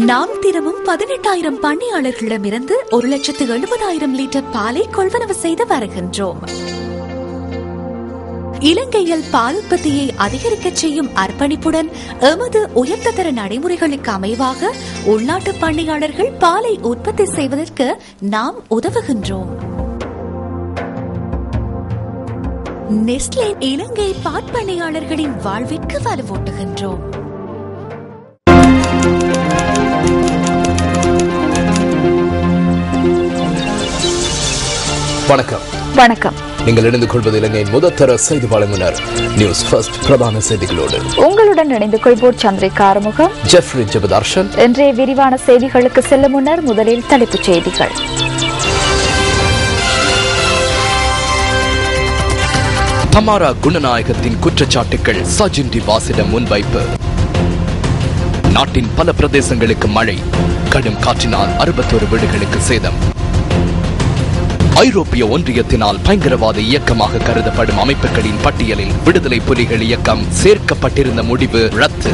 நாம் தினமும் 18,000 பண்ணையாளர்களிடமிருந்து 1,70,000 லிட்டர் பாலை கொள்வனவு செய்து வருகின்றோம். இலங்கையில் பால் உற்பத்தியை அதிகரிக்க செய்யும் அர்ப்பணிப்புடன் எமது உயர்ந்த தர நடைமுறைகளுக்கு அமைவாக உள்நாட்டு பண்ணையாளர்கள் பாலை உற்பத்தி செய்வதற்கு நாம் உதவுகின்றோம். நெஸ்லே இலங்கை பாற்பண்ணையாளர்களின் வாழ்விற்கு வலுவூட்டுகின்றோம். வணக்கம். வணக்கம். நீங்கள் இணைந்து கொள்வது இலங்கையின் முதற்தர செய்தி வழங்குனர் நியூஸ் ஃபர்ஸ்ட் பிரதான செய்திகளோடு உங்களுடன் இணைந்து கொள்வோர் சந்திரிகா ஆறுமுகம், ஜெஃப்ரி ஜெபதர்ஷன். இன்றைய விரிவான செய்திகளுக்கு செல்லும் முன்னர் முதலில் தலைப்புச் செய்திகள். தமாரா குணநாயகத்தின் குற்றச்சாட்டுகள் சஜின் டி வாசிடம் முன்வைப்பு. நாட்டின் பல பிரதேசங்களுக்கு மழை, கடும் காற்றினால் 61 வீடுகளுக்கு சேதம். ஐரோப்பிய ஒன்றியத்தினால் பயங்கரவாத இயக்கமாக கருதப்படும் அமைப்புகளின் பட்டியலில் விடுதலை புலிகள் இயக்கம் சேர்க்கப்பட்டிருந்த முடிவு ரத்து.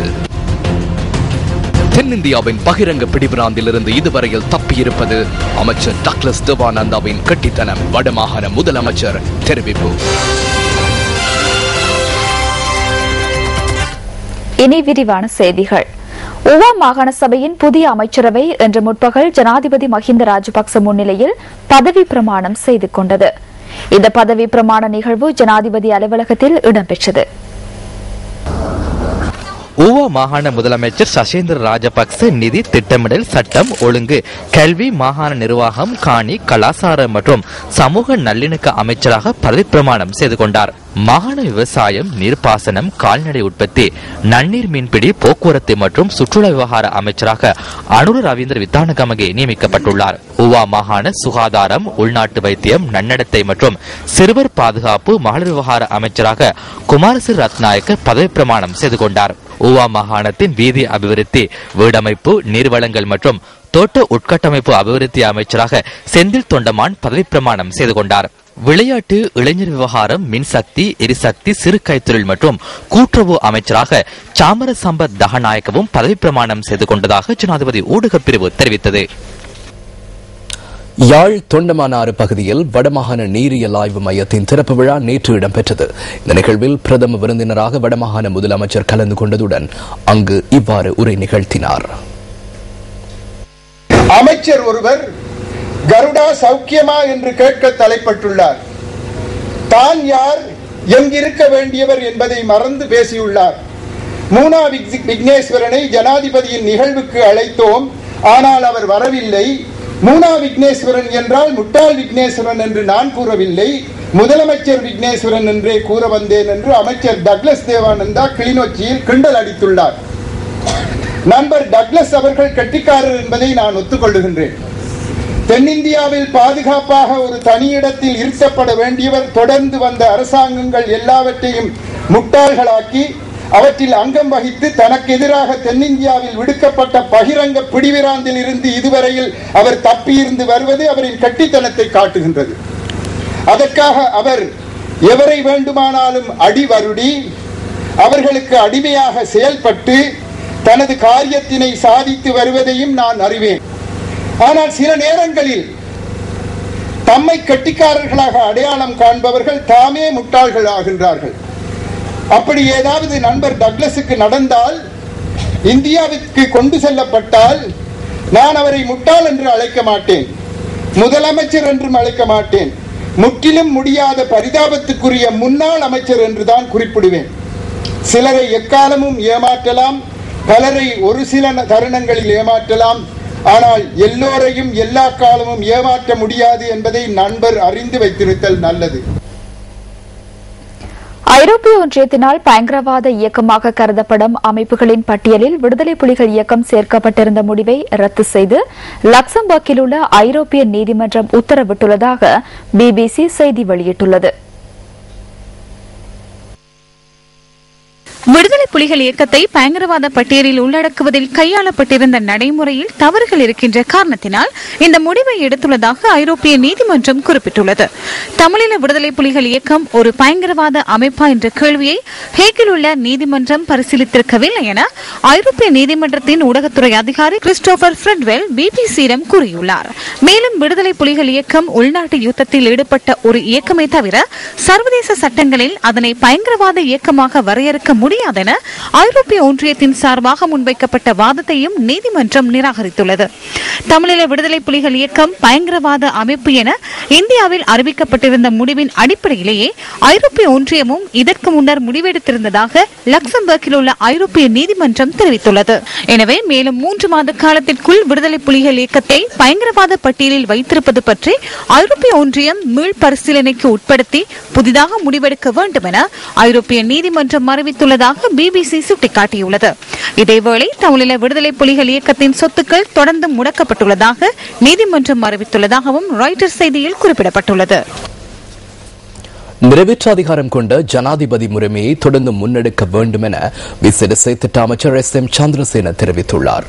தென்னிந்தியாவின் பகிரங்க பிடிபிராந்திலிருந்து இதுவரையில் தப்பியிருப்பது அமைச்சர் டக்ளஸ் தேவானந்தாவின் கட்டித்தனம், வடமாகாண முதலமைச்சர் தெரிவிப்பு. இனி விரிவான செய்திகள். ஊவா மாகாண சபையின் புதிய அமைச்சரவை இன்று முற்பகல் ஜனாதிபதி மஹிந்த ராஜபக்ச முன்னிலையில் பதவி பிரமாணம் செய்து கொண்டது. இந்த பதவி பிரமாண நிகழ்வு ஜனாதிபதி அலுவலகத்தில் இடம்பெற்றது. ஊவா மாகாண முதலமைச்சர் சசேந்திர ராஜபக்ச நிதி, திட்டமிடல், சட்டம் ஒழுங்கு, கல்வி, மாகாண நிர்வாகம், காணி, கலாசாரம் மற்றும் சமூக நல்லிணக்க அமைச்சராக பதவி பிரமாணம் செய்து கொண்டார். மாகாண விவசாயம், நீர்ப்பாசனம், கால்நடை உற்பத்தி, நன்னீர் மீன்பிடி, போக்குவரத்து மற்றும் சுற்றுலா விவகார அமைச்சராக அனுர ரவீந்திர வித்தானகமகே நியமிக்கப்பட்டுள்ளார். ஊவா மாகாண சுகாதாரம், உள்நாட்டு வைத்தியம், நன்னடத்தை மற்றும் சிறுவர் பாதுகாப்பு, மகளிர் விவகார அமைச்சராக குமாரசிறி ரத்நாயக்க பதவி பிரமாணம் செய்து கொண்டார். ஊவா மாகாணத்தின் வீதி அபிவிருத்தி, வீடமைப்பு, நீர்வளங்கள் மற்றும் தோட்ட உட்கட்டமைப்பு அபிவிருத்தி அமைச்சராக செந்தில் தொண்டமான் பதவி பிரமாணம் செய்து கொண்டார். விளையாட்டு, இளைஞர் விவகாரம், மின்சக்தி, எரிசக்தி, சிறு கைத்தொழில் மற்றும் கூட்டுறவு அமைச்சராக சாமர சம்பத் தகநாயக்கவும் பதவி பிரமாணம் செய்து கொண்டதாக ஜனாதிபதி ஊடகப் பிரிவு தெரிவித்தது. யாழ் தொண்டமானாறு பகுதியில் வடமாகாண நீரியல் ஆய்வு மையத்தின் திறப்பு விழா நேற்று இடம்பெற்றது. இந்த நிகழ்வில் பிரதம விருந்தினராக வடமாகாண முதலமைச்சர் கலந்து கொண்டதுடன் அங்கு இவ்வாறு உரை நிகழ்த்தினார். அமைச்சர் ஒருவர் கருடா சௌக்கியமா என்று கேட்க தலைப்பட்டுள்ளார். தான் யார், எங்கிருக்க வேண்டியவர் என்பதை மறந்து பேசியுள்ளார். மூனா விக்னேஸ்வரனை ஜனாதிபதியின் நிகழ்வுக்கு அழைத்தோம், ஆனால் அவர் வரவில்லை. மூனா விக்னேஸ்வரன் என்றால் முட்டாள் விக்னேஸ்வரன் என்று நான் கூறவில்லை, முதலமைச்சர் விக்னேஸ்வரன் என்றே கூற வந்தேன் என்று அமைச்சர் டக்ளஸ் தேவானந்தா கிளிநொச்சியில் கிண்டல் அடித்துள்ளார். நண்பர் டக்ளஸ் அவர்கள் கெட்டிக்காரர் என்பதை நான் ஒத்துக்கொள்ளுகின்றேன். தென்னிந்தியாவில் பாதுகாப்பாக ஒரு தனியிடத்தில் இருக்கப்பட வேண்டியவர் தொடர்ந்து வந்த அரசாங்கங்கள் எல்லாவற்றையும் முட்டாள்களாக்கி அவற்றில் அங்கம் வகித்து தனக்கு எதிராக தென்னிந்தியாவில் விடுக்கப்பட்ட பகிரங்க பிடிவிராந்தில் இருந்து இதுவரையில் அவர் தப்பியிருந்து வருவது அவரின் கட்டித்தனத்தை காட்டுகின்றது. அதற்காக அவர் எவரை வேண்டுமானாலும் அடிவருடி அவர்களுக்கு அடிமையாக செயல்பட்டு தனது காரியத்தினை சாதித்து வருவதையும் நான் அறிவேன். ஆனால் சில நேரங்களில் தம்மை கட்டிக்காரர்களாக அடையாளம் காண்பவர்கள் தாமே முட்டாள்கள் ஆகின்றார்கள். அப்படி ஏதாவது நண்பர் டக்ளஸுக்கு நடந்தால், இந்தியாவிற்கு கொண்டு செல்லப்பட்டால், நான் அவரை முட்டாள் என்று அழைக்க மாட்டேன், முதலமைச்சர் என்றும் அழைக்க மாட்டேன், முற்றிலும் முடியாத பரிதாபத்துக்குரிய முன்னாள் அமைச்சர் என்றுதான் குறிப்பிடுவேன். சிலரை எக்காலமும் ஏமாற்றலாம், பலரை ஒரு சில தருணங்களில் ஏமாற்றலாம், ஆனால் எல்லோரையும் எல்லா காலமும் ஏமாற்ற முடியாது என்பதை நண்பர் அறிந்து வைத்திருத்தல் நல்லது. ஐரோப்பிய ஒன்றியத்தினால் பயங்கரவாத இயக்கமாக கருதப்படும் அமைப்புகளின் பட்டியலில் விடுதலை புலிகள் இயக்கம் சேர்க்கப்பட்டிருந்த முடிவை ரத்து செய்து லக்சம்பர்கில் உள்ள ஐரோப்பிய நீதிமன்றம் உத்தரவிட்டுள்ளதாக பிபிசி செய்தி வெளியிட்டுள்ளது. விடுதலை புலிகள் இயக்கத்தை பயங்கரவாத பட்டியலில் உள்ளடக்குவதில் கையாளப்பட்டிருந்த நடைமுறையில் தவறுகள் இருக்கின்ற காரணத்தினால் இந்த முடிவை எடுத்துள்ளதாக ஐரோப்பிய நீதிமன்றம் குறிப்பிட்டுள்ளது. தமிழீழ விடுதலை புலிகள் இயக்கம் ஒரு பயங்கரவாத அமைப்பா என்ற கேள்வியை ஹேகில் உள்ள நீதிமன்றம் பரிசீலித்திருக்கவில்லை என ஐரோப்பிய நீதிமன்றத்தின் ஊடகத்துறை அதிகாரி கிறிஸ்டோபர் ஃப்ரெட்வெல் பிபிசியிடம் கூறியுள்ளார். மேலும் விடுதலை புலிகள் இயக்கம் உள்நாட்டு யுத்தத்தில் ஈடுபட்ட ஒரு இயக்கமே தவிர சர்வதேச சட்டங்களில் அதனை பயங்கரவாத இயக்கமாக வரையறுக்க முடியாதென ஐரோப்பிய ஒன்றியத்தின் சார்பாக முன்வைக்கப்பட்ட வாதத்தையும் நீதிமன்றம் நிராகரித்துள்ளது. தமிழீழ விடுதலை புலிகள் இயக்கம் பயங்கரவாத அமைப்பு என இந்தியாவில் அறிவிக்கப்பட்டிருந்த முடிவின் அடிப்படையிலேயே ஐரோப்பிய ஒன்றியமும் இதற்கு முன்னர் முடிவெடுத்திருந்ததாக லக்சம்பர்கில் உள்ள ஐரோப்பிய நீதிமன்றம் தெரிவித்துள்ளது. எனவே மேலும் 3 மாத காலத்திற்குள் விடுதலை புலிகள் இயக்கத்தை பயங்கரவாத பட்டியலில் வைத்திருப்பது பற்றி ஐரோப்பிய ஒன்றியம் மீள் பரிசீலனைக்கு உட்படுத்தி புதிதாக முடிவெடுக்க வேண்டும் என ஐரோப்பிய நீதிமன்றம் அறிவித்துள்ளதாக பிபிசி சுட்டிக்காட்டியுள்ளது. இதேவேளை தமிழீழ விடுதலை புலிகள் இயக்கத்தின் சொத்துக்கள் தொடர்ந்து முடக்கப்பட்டுள்ளதாக நீதிமன்றம் அறிவித்துள்ளதாகவும் ராய்ட்டர்ஸ் செய்தியில் குறிப்பிடப்பட்டுள்ளது. நிறைவேற்ற அதிகாரம் கொண்ட ஜனாதிபதி முறைமையை தொடர்ந்து முன்னெடுக்க வேண்டும் என விசேட திட்ட அமைச்சர் SM சந்திரசேன தெரிவித்துள்ளார்.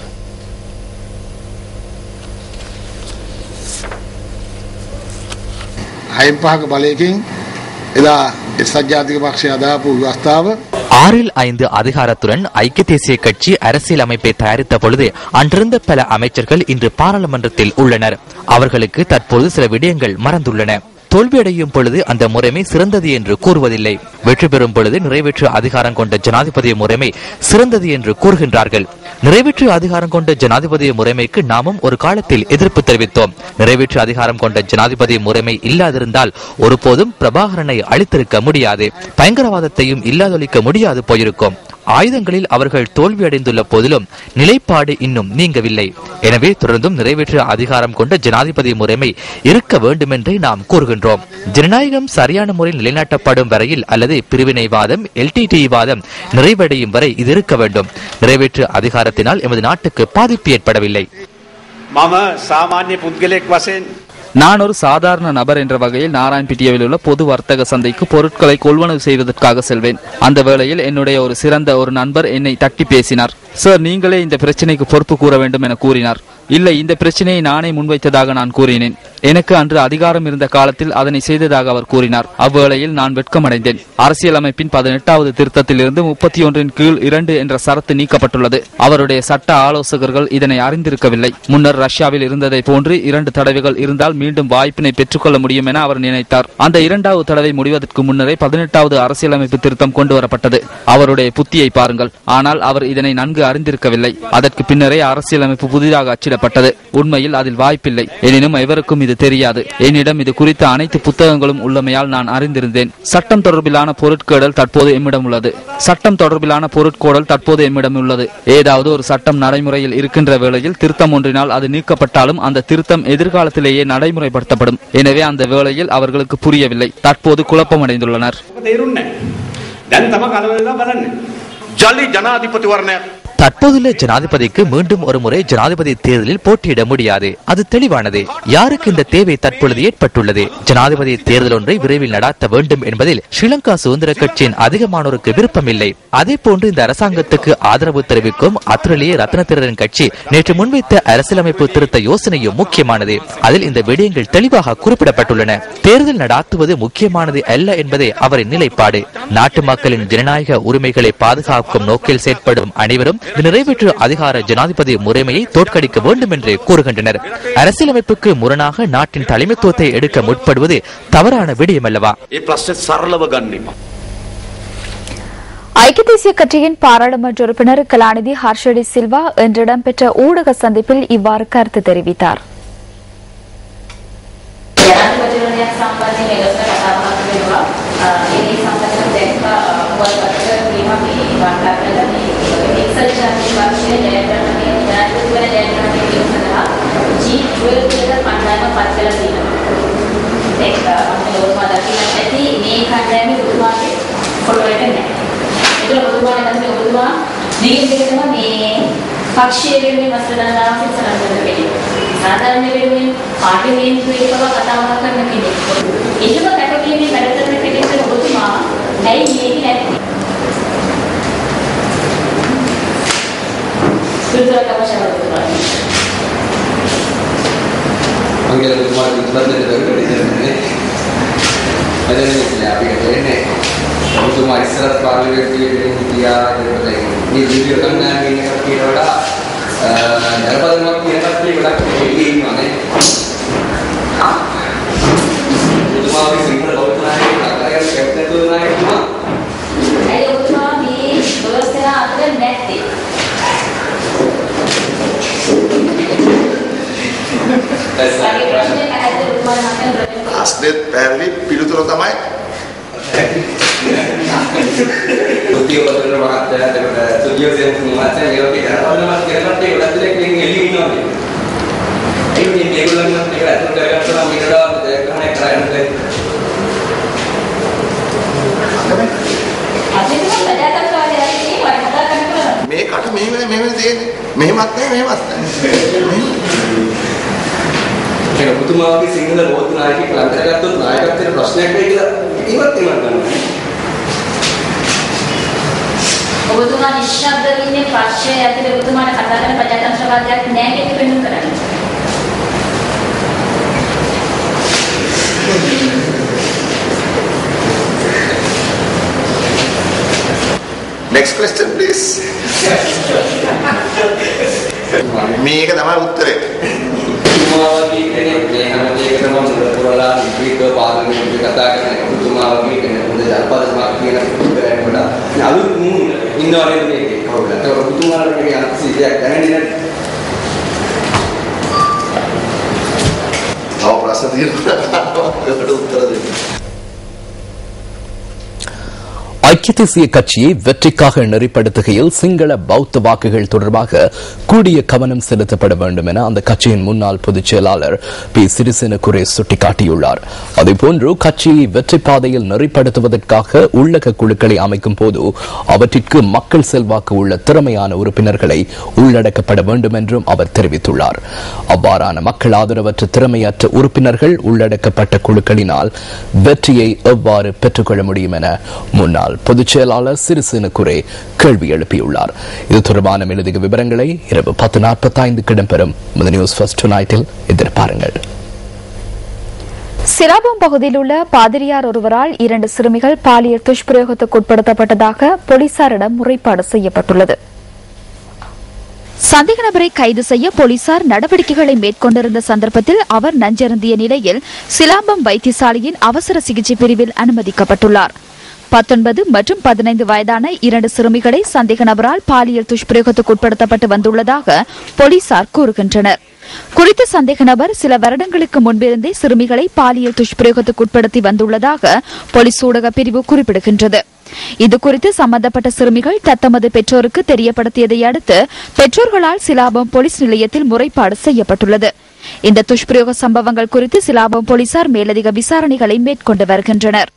ஆறில் 5 அதிகாரத்துடன் ஐக்கிய தேசிய கட்சி அரசியல் அமைப்பை தயாரித்த பொழுது அன்றிருந்த பல அமைச்சர்கள் இன்று பாராளுமன்றத்தில் உள்ளனர். அவர்களுக்கு தற்போது சில விடயங்கள் மறந்துள்ளன. தோல்வியடையும் பொழுது அந்த முறைமை சிறந்தது என்று கூறுவதில்லை. வெற்றி பெறும் பொழுது நிறைவேற்று அதிகாரம் கொண்ட ஜனாதிபதி முறைமை சிறந்தது என்று கூறுகின்றார்கள். நிறைவேற்று அதிகாரம் கொண்ட ஜனாதிபதி முறைமைக்கு நாமும் ஒரு காலத்தில் எதிர்ப்பு தெரிவித்தோம். நிறைவேற்று அதிகாரம் கொண்ட ஜனாதிபதி முறைமை இல்லாதிருந்தால் ஒருபோதும் பிரபாகரனை அழித்திருக்க முடியாது, பயங்கரவாதத்தையும் இல்லாதொழிக்க முடியாது போயிருக்கும். ஆயுதங்களில் அவர்கள் தோல்வியடைந்துள்ள போதிலும் நிலைப்பாடு இன்னும் நீங்கவில்லை. எனவே தொடர்ந்தும் நிறைவேற்று அதிகாரம் கொண்ட ஜனாதிபதி முறைமை இருக்க வேண்டும் என்றே நாம் கூறுகின்றோம். ஜனநாயகம் சரியான முறையில் நிலைநாட்டப்படும் வரையில் அல்லது பிரிவினைவாதம் LTTE வாதம் நிறைவடையும் வரை இது இருக்க வேண்டும். நிறைவேற்று அதிகாரத்தினால் எமது நாட்டுக்கு பாதிப்பு ஏற்படவில்லை. நான் ஒரு சாதாரண நபர் என்ற வகையில் நாராயண்பிட்டியாவில் உள்ள பொது வர்த்தக சந்தைக்கு பொருட்களை கொள்வனவு செய்வதற்காக செல்வேன். அந்த வேளையில் என்னுடைய ஒரு சிறந்த நண்பர் என்னை தட்டி பேசினார். சார், நீங்களே இந்த பிரச்சனைக்கு பொறுப்பு கூற வேண்டும் என கூறினார். இல்லை, இந்த பிரச்சனையை நானே முன்வைத்ததாக நான் கூறினேன். எனக்கு அன்று அதிகாரம் இருந்த காலத்தில் அதனை செய்ததாக அவர் கூறினார். அவ்வேளையில் நான் வெட்கமடைந்தேன். அரசியலமைப்பின் 18வது திருத்தத்திலிருந்து 31 கீழ் 2 என்ற சரத்து நீக்கப்பட்டுள்ளது. அவருடைய சட்ட ஆலோசகர்கள் இதனை அறிந்திருக்கவில்லை. முன்னர் ரஷ்யாவில் இருந்ததை போன்று 2 தடவைகள் இருந்தால் மீண்டும் வாய்ப்பினை பெற்றுக்கொள்ள முடியும் என அவர் நினைத்தார். அந்த 2வது தடவை முடிவதற்கு முன்னரே 18வது அரசியலமைப்பு திருத்தம் கொண்டு வரப்பட்டது. அவருடைய புத்தியை பாருங்கள். ஆனால் அவர் இதனை நன்கு அறிந்திருக்கவில்லை. அதற்கு பின்னரே அரசியலமைப்பு புதிதாக அச்சிடப்பட்டது. உண்மையில் அதில் வாய்ப்பில்லை. எனினும் எவருக்கும் இது தெரியாது. என்னிடம் இது குறித்த அனைத்து புத்தகங்களும் உள்ளமையால் நான் அறிந்திருந்தேன். சட்டம் தொடர்பிலான பொருட்கோடல் தற்போது எம்மிடம் உள்ளது. ஏதாவது ஒரு சட்டம் நடைமுறையில் இருக்கின்ற வேளையில் திருத்தம் ஒன்றினால் அது நீக்கப்பட்டாலும் அந்த திருத்தம் எதிர்காலத்திலேயே நடைமுறைப்படுத்தப்படும். எனவே அந்த வேளையில் அவர்களுக்கு புரியவில்லை. தற்போது குழப்பமடைந்துள்ளனர். தற்போதுள்ள ஜனாதிபதிக்கு மீண்டும் ஒரு முறை ஜனாதிபதி தேர்தலில் போட்டியிட முடியாது. அது தெளிவானது. யாருக்கு இந்த தேவை தற்பொழுது ஏற்பட்டுள்ளது? ஜனாதிபதி தேர்தல் ஒன்றை விரைவில் நடாத்த வேண்டும் என்பதில் ஸ்ரீலங்கா சுதந்திர கட்சியின் அதிகமானோருக்கு விருப்பமில்லை. அதே போன்று இந்த அரசாங்கத்துக்கு ஆதரவு தெரிவிக்கும் அத்துரலிய ரத்னத்திரன் கட்சி நேற்று முன்வைத்த அரசியலமைப்பு திருத்த யோசனையும் முக்கியமானது. அதில் இந்த விடயங்கள் தெளிவாக குறிப்பிடப்பட்டுள்ளன. தேர்தல் நடாத்துவது முக்கியமானது அல்ல என்பதே அவரின் நிலைப்பாடு. நாட்டு மக்களின் ஜனநாயக உரிமைகளை பாதுகாக்கும் நோக்கில் செயற்படும் அனைவரும் நிறைவேற்று அதிகார ஜனாதிபதி முறைமையை தோற்கடிக்க வேண்டும் என்று கூறுகின்றனர். அரசியலமைப்புக்கு முரணாக நாட்டின் தலைமைத்துவத்தை எடுக்க முற்படுவது தவறான விடயமல்லவா? ஐக்கிய தேசிய கட்சியின் பாராளுமன்ற உறுப்பினர் கலாநிதி ஹர்ஷடி சில்வா இன்று இடம்பெற்ற ஊடக சந்திப்பில் இவ்வாறு கருத்து தெரிவித்தார். Asdet පැහැදිලි පිළිතුර තමයි උතිය වලට මහත්තයා දෙකට සුජිය සෙන්සුන් මහත්තයා මේක කරනවා කරනත් ඒක ඇතුලේ කෙනෙක් එළිය ඉන්නවා ඒ කියන්නේ මේගොල්ලන්වත් ඒක ඇතුලට කරගත්තා නම් මේකට ගහන්නේ කරන්නේ මේ කට මෙහෙම තියෙන්නේ මෙහෙමත් නැහැ ඒක පුතුමාගේ සිංහල බෞද්ධ නායකයෙක් ලං කරගත්තොත් නායකත්වයේ ප්‍රශ්නයක් වෙයි කියලා ඉවත් වෙනවා. ඔබතුමා නිශ්ශබ්දව ඉන්නේ ප්‍රශ්නය ඇතුලේ ඔබතුමාට කතා කරන ප්‍රජාතන්ත්‍රවාදයක් නැහැ කියලා පෙන්වන්න කරන්නේ. Next question please. මේක තමයි උත්තරේ. තුමාවගේ කෙනෙක් මේ හැම දෙයකටම මුලපුරලා විවිධ පාර්ලිමේන්තු කතා කරන තුමාවගේ කෙනෙක් හොඳ ජනපදයක් කියන උත්තරයක් වඩා අලුත් මූණ ඉන්නවනේ මේකේ කවුද? ඒක තුමාලට මේ අන්තිසියක් දැනෙන්නේ නැහැ. තව ප්‍රශ්න තියෙනවා. ඒකට උත්තර දෙන්න. ஐக்கிய தேசிய கட்சியை வெற்றிக்காக நெறிப்படுத்துகையில் சிங்கள பௌத்த வாக்குகள் தொடர்பாக கூடிய கவனம் செலுத்தப்பட வேண்டும் என அந்த கட்சியின் முன்னாள் பொதுச் செயலாளர் பி சிறிசேன குரேஷ் சுட்டிக்காட்டியுள்ளார். அதேபோன்று கட்சியை வெற்றி பாதையில் நெறிப்படுத்துவதற்காக உள்ளக குழுக்களை அமைக்கும் போது அவற்றிற்கு மக்கள் செல்வாக்கு உள்ள திறமையான உறுப்பினர்களை உள்ளடக்கப்பட வேண்டும் என்றும் அவர் தெரிவித்துள்ளார். அவ்வாறான மக்கள் ஆதரவற்ற திறமையற்ற உறுப்பினர்கள் உள்ளடக்கப்பட்ட குழுக்களினால் வெற்றியை எவ்வாறு பெற்றுக்கொள்ள முடியும் என முன்னாள் பொதுச் செயலாளர் சிறிசேன குரே கேள்வி எழுப்பியுள்ளார். இது தொடர்பான மேலதிக விவரங்களை இரவு 10:45 இடம்பெறும் நியூஸ் ஃபர்ஸ்ட் டுநைட்டில் எதிர்பாருங்கள். சிராபம் பகுதியில் உள்ள பாதிரியார் ஒருவரால் 2 சிறுமிகள் பாலியல் துஷ்பிரயோகத்துக்கு உட்படுத்தப்பட்டதாக போலீசாரிடம் முறைப்பாடு செய்யப்பட்டுள்ளது. சந்தேக நபரை கைது செய்ய போலீசார் நடவடிக்கைகளை மேற்கொண்டிருந்த சந்தர்ப்பத்தில் அவர் நஞ்சருந்திய நிலையில் சிலாபம் வைத்தியசாலையின் அவசர சிகிச்சை பிரிவில் அனுமதிக்கப்பட்டுள்ளார். 19 மற்றும் 15 வயதான 2 சிறுமிகளை சந்தேக நபரால் பாலியல் துஷ்பிரயோகத்துக்கு உட்படுத்தப்பட்டு வந்துள்ளதாக போலீசார் கூறுகின்றனர். குறித்த சந்தேக நபர் சில வருடங்களுக்கு முன்பிருந்தே சிறுமிகளை பாலியல் துஷ்பிரயோகத்துக்கு உட்படுத்தி வந்துள்ளதாக போலீஸ் ஊடக பிரிவு குறிப்பிடுகின்றது. இதுகுறித்து சம்பந்தப்பட்ட சிறுமிகள் தத்தமது பெற்றோருக்கு தெரியப்படுத்தியதை அடுத்து பெற்றோர்களால் சிலாபம் போலீஸ் நிலையத்தில் முறைப்பாடு செய்யப்பட்டுள்ளது. இந்த துஷ்பிரயோக சம்பவங்கள் குறித்து சிலாபம் போலீசார் மேலதிக விசாரணைகளை மேற்கொண்டு வருகின்றனர்.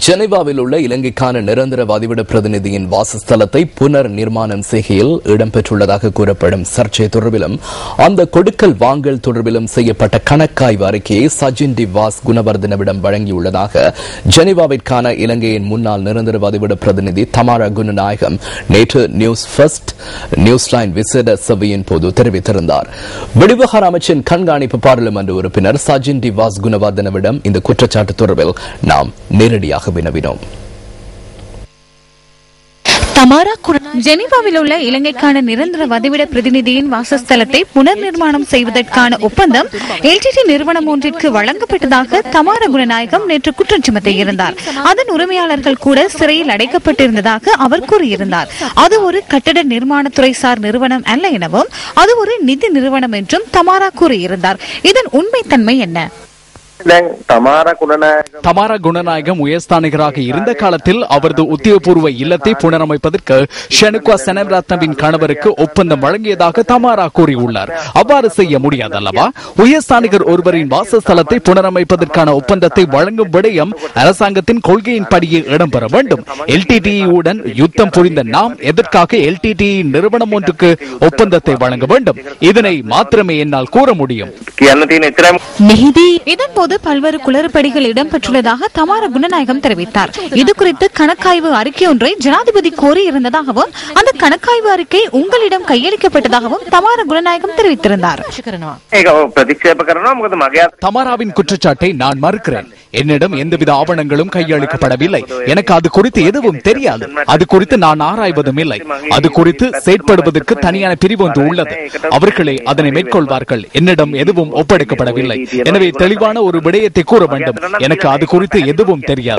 ஜெனீவாவில் உள்ள இலங்கைக்கான நிரந்தர வதிவிட பிரதிநிதியின் வாசஸ்தலத்தை புனர் நிர்மாணம் செய்கையில் இடம்பெற்றுள்ளதாக கூறப்படும் சர்ச்சை தொடர்பிலும் அந்த கொடுக்கல் வாங்கல் தொடர்பிலும் செய்யப்பட்ட கணக்காய்வு அறிக்கையை சஜின் டி வாஸ் குணவர்தனவிடம் வழங்கியுள்ளதாக ஜெனீவாவிற்கான இலங்கையின் முன்னாள் நிரந்தர வதிவிட பிரதிநிதி தமாரா குணநாயகம் நேற்று நியூஸ் ஃபர்ஸ்ட் நியூஸ்லைன் விசேட சபையின் போது தெரிவித்திருந்தார். வெளிவிவகார அமைச்சின் கண்காணிப்பு பாராளுமன்ற உறுப்பினர் சஜின் டி வாஸ் குணவர்தனவிடம் இந்த குற்றச்சாட்டு தொடர்பில் நாம் நேரடியாக வினவினோம். ஜெனீவாவில் உள்ள இலங்கைக்கான நிரந்தர வதிவிட பிரதிநிதியின் வாசஸ்தலத்தை புனர் நிர்மாணம் செய்வதற்கான ஒப்பந்தம் எல்டிடி நிறுவனம் ஒன்றிற்கு வழங்கப்பட்டதாக தமார குணநாயகம் நேற்று குற்றம் சுமத்தியிருந்தார். அதன் உரிமையாளர்கள் கூட சிறையில் அடைக்கப்பட்டிருந்ததாக அவர் கூறியிருந்தார். அது ஒரு கட்டட நிர்மாணத்துறை சார் நிறுவனம் அல்ல எனவும் அது ஒரு நிதி நிறுவனம் என்றும் தமாரா கூறியிருந்தார். இதன் உண்மைத்தன்மை என்ன? தமாரா குணநாயகம் உயர்ஸ்தானிகராக இருந்த காலத்தில் அவரது உத்தியோகபூர்வ இல்லத்தை புனரமைப்பதற்கு ஷெனுக்வா செனரத்னவின் கணவருக்கு ஒப்பந்தம் வழங்கியதாக தமாரா கூறியுள்ளார். அவ்வாறு செய்ய முடியாதல்லவா? உயர்ஸ்தானிகர் ஒருவரின் வாசஸ்தலத்தை புனரமைப்பதற்கான ஒப்பந்தத்தை வழங்கும் விடயம் அரசாங்கத்தின் கொள்கையின் படியே இடம்பெற வேண்டும். எல்டிடிஇ-உடன் யுத்தம் புரிந்த நாம் எதற்காக எல்டிடிஇ நிறுவனம் ஒன்றுக்கு ஒப்பந்தத்தை வழங்க வேண்டும்? இதனை மாத்திரமே என்னால் கூற முடியும். இதன்போது பல்வேறு குளறுபடிகள் இடம்பெற்றுள்ளதாக தமாரா குணநாயகம் தெரிவித்தார். இதுகுறித்து கணக்காய்வு அறிக்கை ஒன்றை ஜனாதிபதி கோரியிருந்ததாகவும் அந்த கணக்காய்வு அறிக்கை உங்களிடம் கையளிக்கப்பட்டதாகவும் தமாரா குணநாயகம் தெரிவித்திருந்தார். தமாராவின் குற்றச்சாட்டை நான் மறுக்கிறேன். என்னிடம் எந்தவித ஆவணங்களும் கையளிக்கப்படவில்லை. எனக்கு அது குறித்து எதுவும் தெரியாது. அது குறித்து நான் ஆராய்வதும் இல்லை. அது குறித்து செயற்படுவதற்கு தனியான பிரிவு ஒன்று உள்ளது. அவர்களே அதனை மேற்கொள்வார்கள். என்னிடம் எதுவும் ஒப்படைக்கப்படவில்லை. எனவே தெளிவான ஒரு விடயத்தை கூற வேண்டும். எனக்கு அது குறித்து எதுவும் தெரியாது.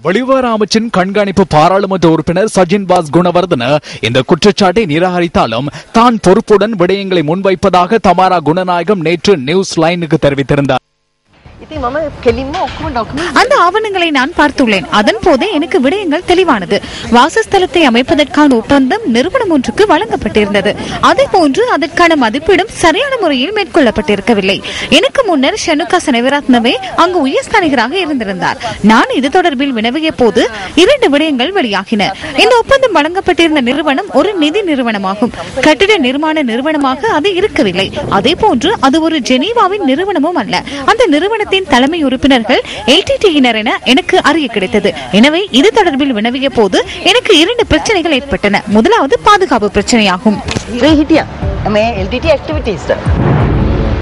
வெளிவார அமைச்சின் கண்காணிப்பு பாராளுமன்ற உறுப்பினர் சஜின் பாஸ் குணவர்தன இந்த குற்றச்சாட்டை நிராகரித்தாலும் தான் பொறுப்புடன் விடயங்களை முன்வைப்பதாக தமாரா குணநாயகம் நேற்று நியூஸ் லைனுக்கு தெரிவித்திருந்தார். அந்த ஆவணங்களை நான் பார்த்துள்ளேன். அதன் போதே எனக்கு விடயங்கள் தெளிவானது. வாசஸ்தலத்தை அமைப்பதற்கான ஒப்பந்தம் நிறுவனம் ஒன்றுக்கு வழங்கப்பட்டிருந்தது. அதே போன்று அதற்கான மதிப்பீடும் சரியான முறையில் மேற்கொள்ளப்பட்டிருக்கவில்லை. எனக்கு முன்னர் ஷனுகா செனவிரத்னவே அங்கு உயர்ஸ்தானிகராக இருந்திருந்தார். நான் இது தொடர்பில் வினவிய போது 2 விடயங்கள் வெளியாகின. இந்த ஒப்பந்தம் வழங்கப்பட்டிருந்த நிறுவனம் ஒரு நிதி நிறுவனமாகும். கட்டிட நிர்மாண நிறுவனமாக அது இருக்கவில்லை. அதே போன்று அது ஒரு ஜெனீவாவின் நிறுவனமும் அல்ல. அந்த நிறுவனத்தின் தலைமை உறுப்பினர்கள் LTTயினர் என எனக்கு அறிய கிடைத்தது. எனவே இது தொடர்பில் வினவிய போது எனக்கு 2 பிரச்சனைகள் ஏற்பட்டன. முதலாவது பாதுகாப்பு பிரச்சனையாகும்.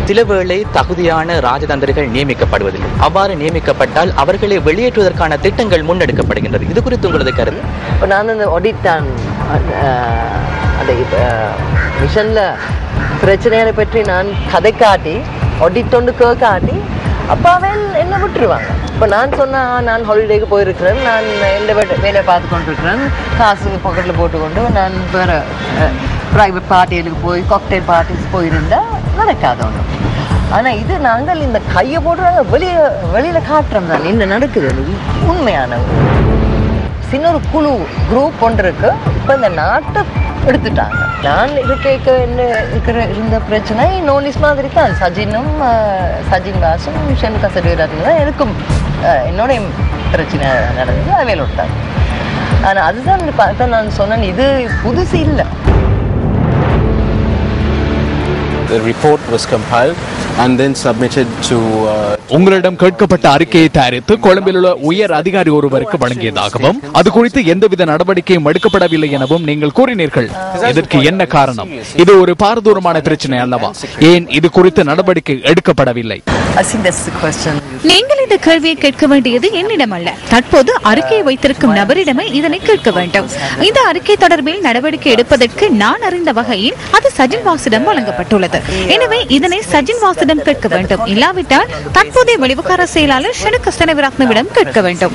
சில வேளை தகுதியான ராஜதந்திரிகள் நியமிக்கப்படுவதில்லை. அவ்வாறு நியமிக்கப்பட்டால் அவர்களை வெளியேற்றுவதற்கான திட்டங்கள் முன்னெடுக்கப்படுகின்றது. இது குறித்து உங்களது கருத்து? நான் ஆடிட் தான் மிஷன்ல பிரச்சனைகளை பற்றி நான் கதை காட்டி ஆடிட் ஒன்று காட்டி அப்பாவே என்ன விட்டுருவாங்க. இப்போ நான் சொன்னா நான் ஹாலிடேக்கு போயிருக்கிறேன், நான் எந்த வேலையை பார்த்து கொண்டிருக்கிறேன், காசு பாக்கெட்டில் போட்டுக்கொண்டு நான் வேறு ப்ரைவேட் பார்ட்டிகளுக்கு போய் காக்டெயில் பார்ட்டிஸ் போயிருந்தா நடக்காது ஒன்று. ஆனால் இது நாங்கள் இந்த கையை போடுறாங்க வெளியில் காட்டுறோம் தான் என்ன நடக்குது. உண்மையான சின்ன ஒரு குரூப் ஒன்று இருக்கு. இப்போ இந்த நாட்டை எடுத்துட்டாங்க. நான் இருந்த பிரச்சனை நோலிஸ் மாதிரி தான். சஜின் பாசும் ஷனுகா செனவிரத்ன தான் எனக்கும் என்னோட பிரச்சனை நடந்தது. அவையில் விட்டாங்க. ஆனால் அதுதான் பார்த்தா நான் சொன்னேன், இது புதுசு இல்லை. The report was compiled and then submitted to உங்களிடம் கேட்கப்பட்ட அறிக்கையை தயாரித்து கொழும்பில் உள்ள உயர் அதிகாரி ஒருவருக்கு வழங்கியதாகவும் அது குறித்து எந்தவித நடவடிக்கையும் எடுக்கப்படவில்லை எனவும் நீங்கள் கூறினீர்கள். இதற்கு என்ன காரணம்? இது ஒரு பாரதூரமான பிரச்சனை அல்லவா? ஏன் இது குறித்து நடவடிக்கை எடுக்கப்படவில்லை? நீங்கள் இந்த கேள்வியை கேட்க வேண்டியது என்னிடம் அல்ல. தற்போது அறிக்கையை வைத்திருக்கும் நபரிடமே இதனை கேட்க வேண்டும். இந்த அறிக்கை தொடர்பில் நடவடிக்கை எடுப்பதற்கு நான் அறிந்த வகையில் அது சஜின் வாசிடம் வழங்கப்பட்டுள்ளது. எனவே இதனை சஜின் வாசிடம் கேட்க வேண்டும். இல்லாவிட்டால் தற்போதைய வெளிவிகார செயலாளர் ஷனுகா செனவிரத்னவிடம் கேட்க வேண்டும்.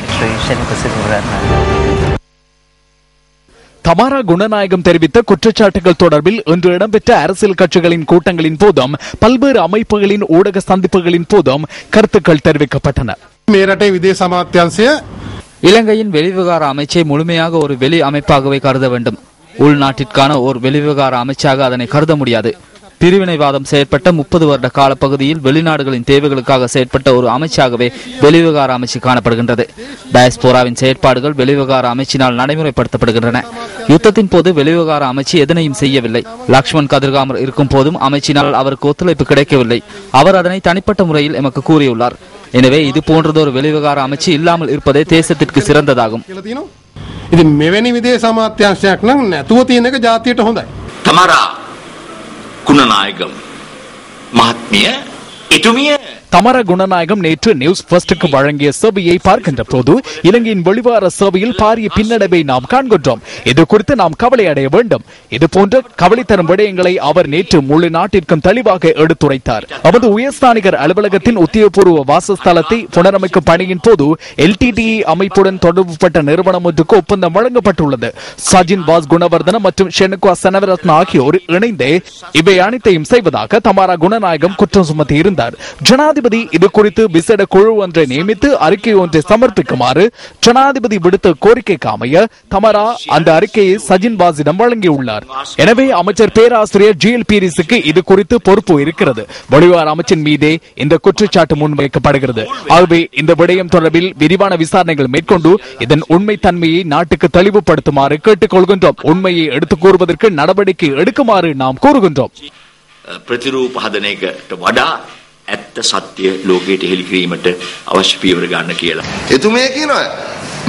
தமாரா குணநாயகம் தெரிவித்த குற்றச்சாட்டுகள் தொடர்பில் இன்று இடம்பெற்ற அரசியல் கட்சிகளின் கூட்டங்களின் போதும் பல்வேறு அமைப்புகளின் ஊடக சந்திப்புகளின் போதும் கருத்துக்கள் தெரிவிக்கப்பட்டன. இலங்கையின் வெளிவிவகார அமைச்சை முழுமையாக ஒரு வெளி அமைப்பாகவே கருத வேண்டும். உள்நாட்டிற்கான ஒரு வெளிவிவகார அமைச்சாக அதனை கருத முடியாது. பிரிவினைவாதம் செயற்பட்ட 30 வருட கால பகுதியில் வெளிநாடுகளின் தேவைகளுக்காக செயற்பட்ட ஒரு அமைச்சாகவே வெளிவிவகார அமைச்சு காணப்படுகின்றது. டயஸ்போராவின் செயற்பாடுகள் வெளிவிவகார அமைச்சினால் நடைமுறைப்படுத்தப்படுகின்றன. யுத்தத்தின் போது வெளிவிவகார அமைச்சு எதனையும் செய்யவில்லை. லக்ஷ்மண் கதிர்காமர் இருக்கும் போதும் அமைச்சினால் அவருக்கு ஒத்துழைப்பு கிடைக்கவில்லை. அவர் அதனை தனிப்பட்ட முறையில் எமக்கு கூறியுள்ளார். எனவே இது போன்றதொரு வெளிவிவகார அமைச்சு இல்லாமல் இருப்பதே தேசத்திற்கு சிறந்ததாகும். குணநாயகம் மகாத்மிய எதுமிய தமாரா குணநாயகம் நேற்று நியூஸ் ஃபர்ஸ்டுக்கு வழங்கிய சேவையை பார்க்கின்ற போது இலங்கையின் வெளிவார சேவையில் பாரிய பின்னடைவை நாம் காண்கின்றோம். இது குறித்து நாம் கவலை அடைய வேண்டும். இது போன்ற கவலை தரும் விடயங்களை அவர் நேற்று முழு நாட்டிற்கும் தெளிவாக எடுத்துரைத்தார். அவரது உயர்ஸ்தானிகர் அலுவலகத்தின் உத்தியோகபூர்வ வாசஸ்தலத்தை புனரமைக்கும் பணியின் போது LTTE அமைப்புடன் தொடர்புபட்ட நிறுவனம் ஒன்றுக்கு ஒப்பந்தம் வழங்கப்பட்டுள்ளது. சஜின் பாஸ் குணவர்தன மற்றும் ஷனுகா செனவிரத்ன ஆகியோர் இணைந்து இவை அனைத்தையும் செய்வதாக தமாரா குணநாயகம் குற்றம் சுமத்தி இருந்தார். ஜனாதிபதி இது குறித்து விசேட குழு ஒன்றை நியமித்து அறிக்கை ஒன்றை சமர்ப்பிக்குமாறு ஜனாதிபதி விடுத்த கோரிக்கைக்கு அமைய தமாரா அந்த அறிக்கையை சஜின் பாஸிடம் வழங்கியுள்ளார். எனவே அமைச்சர் பேராசிரியர் GL பீரிஸுக்கு இது குறித்து பொறுப்பு இருக்கிறது. வெளிவார அமைச்சின் மீதே இந்த குற்றச்சாட்டு முன்வைக்கப்படுகிறது. ஆகவே இந்த விடயம் தொடர்பில் விரிவான விசாரணைகள் மேற்கொண்டு இதன் உண்மை தன்மையை நாட்டுக்கு தெளிவுபடுத்துமாறு கேட்டுக் கொள்கின்றோம். உண்மையை எடுத்துக் கூறுவதற்கு நடவடிக்கை எடுக்குமாறு நாம் கூறுகின்றோம். ප්‍රතිරූප හදන එකට වඩා ඇත්ත සත්‍ය ලෝකයට හෙළි කිරීමට අවශ්‍ය පියවර ගන්න කියලා. එතුමිය කියනවා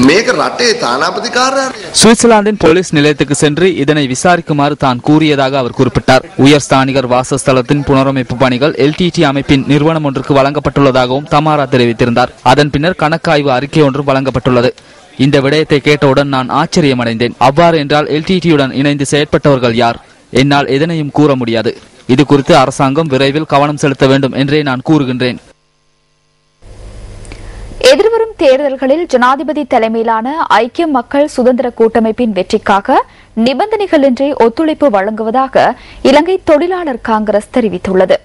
මේක රටේ තානාපති කාර්යාලය. சுவிட்சர்லாந்தின் போலீஸ் நிலையத்துக்கு சென்று இதனை விசாரிக்குமாறு தான் கூறியதாக அவர் குறிப்பிட்டார். உயர் ஸ்தானிகர் வாசஸ்தலத்தின் புனரமைப்பு பணிகள் LTT அமைப்பின் நிறுவனம் ஒன்றுக்கு வழங்கப்பட்டுள்ளதாகவும் தமாரா தெரிவித்திருந்தார். அதன் பின்னர் கணக்காய்வு அறிக்கை ஒன்று வழங்கப்பட்டுள்ளது. இந்த விடயத்தை கேட்டவுடன் நான் ஆச்சரியமடைந்தேன். அவ்வாறு என்றால் LTTயுடன் இணைந்து செயற்பட்டவர்கள் யார்? என்னால் எதனையும் கூற முடியாது. இது குறித்து அரசாங்கம் விரைவில் கவனம் செலுத்த வேண்டும் என்றே நான் கூறுகின்றேன். எதிர்வரும் தேர்தல்களில் ஜனாதிபதி தலைமையிலான ஐக்கிய மக்கள் சுதந்திர கூட்டமைப்பின் வெற்றிக்காக நிபந்தனைகளின்றி ஒத்துழைப்பு வழங்குவதாக இலங்கை தொழிலாளர் காங்கிரஸ் தெரிவித்துள்ளது.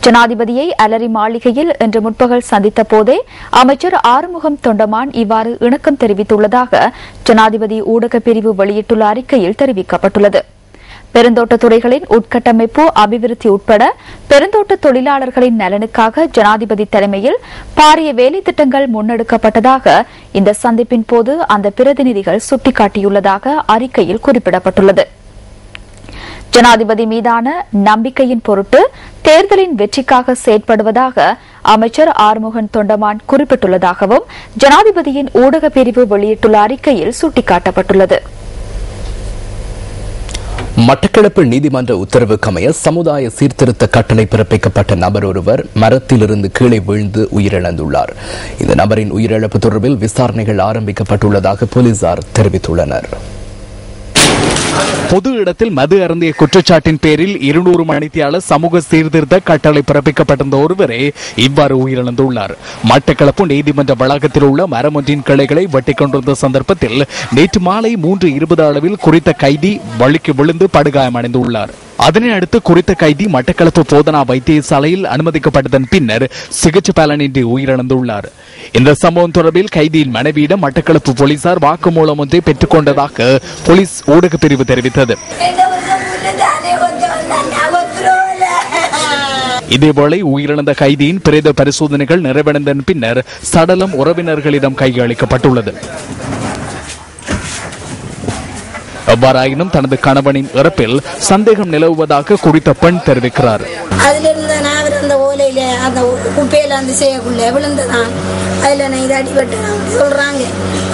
ஜனாதிபதியை அலரி மாளிகையில் இன்று முற்பகல் சந்தித்த போதே அமைச்சர் ஆறுமுகம் தொண்டமான் இவ்வாறு இணக்கம் தெரிவித்துள்ளதாக ஜனாதிபதி ஊடக பிரிவு வெளியிட்டுள்ள அறிக்கையில் தெரிவிக்கப்பட்டுள்ளது. பெருந்தோட்ட துறைகளின் உட்கட்டமைப்பு அபிவிருத்தி உட்பட பெருந்தோட்ட தொழிலாளர்களின் நலனுக்காக ஜனாதிபதி தலைமையில் பாரிய வேலை திட்டங்கள் முன்னெடுக்கப்பட்டதாக இந்த சந்திப்பின் போது அந்த பிரதிநிதிகள் சுட்டிக்காட்டியுள்ளதாக அறிக்கையில் குறிப்பிடப்பட்டுள்ளது. ஜனாதிபதி மீதான நம்பிக்கையின் பொருட்டு தேர்தலின் வெற்றிக்காக செயற்படுவதாக அமைச்சர் ஆறுமுகன் தொண்டமான் குறிப்பிட்டுள்ளதாகவும் ஜனாதிபதியின் ஊடக பிரிவு வெளியிட்டுள்ள அறிக்கையில் சுட்டிக்காட்டப்பட்டுள்ளது. மட்டக்களப்பு நீதிமன்ற உத்தரவுக்கமைய சமுதாய சீர்திருத்த கட்டளை பிறப்பிக்கப்பட்ட நபர் ஒருவர் மரத்திலிருந்து கீழே வீழ்ந்து உயிரிழந்துள்ளார். இந்த நபரின் உயிரிழப்பு தொடர்பில் விசாரணைகள் ஆரம்பிக்கப்பட்டுள்ளதாக போலீசார் தெரிவித்துள்ளனர். பொது இடத்தில் மது அருந்திய குற்றச்சாட்டின் பேரில் 200 மணித்தியாளர் சமூக சீர்திருத்த கட்டளை பிறப்பிக்கப்பட்டிருந்த ஒருவரே இவ்வாறு உயிரிழந்துள்ளார். மட்டக்களப்பு நீதிமன்ற வளாகத்தில் உள்ள மரம் ஒன்றின் கிளைகளை வெட்டிக் கொண்டிருந்த சந்தர்ப்பத்தில் நேற்று மாலை 3:20 அளவில் குறித்த கைதி வழுக்கி விழுந்து படுகாயமடைந்துள்ளார். அதனை அடுத்து குறித்த கைதி மட்டக்களப்பு போதனா வைத்தியசாலையில் அனுமதிக்கப்பட்டதன் பின்னர் சிகிச்சை பலனின்றி உயிரிழந்துள்ளார். இந்த சம்பவம் தொடர்பில் கைதியின் மனைவியிடம் மட்டக்களப்பு போலீசார் வாக்குமூலம் ஒன்றை பெற்றுக் கொண்டதாக போலீஸ் ஊடக பிரிவு தெரிவித்தது. இதேவேளை உயிரிழந்த கைதியின் பிரேத பரிசோதனைகள் நிறைவடைந்ததன் பின்னர் சடலம் உறவினர்களிடம் கையளிக்கப்பட்டுள்ளது. எவ்வாறாயினும் தனது கணவனின் இறப்பில் சந்தேகம் நிலவுவதாக குறித்த பெண் தெரிவிக்கிறார். அதுல இருந்த நான் அந்த ஓலையில அந்த குப்பையில அந்த செய்யக்குள்ள விழுந்ததான் அதுல நான் இதை அடிபட்டேன் சொல்றாங்க.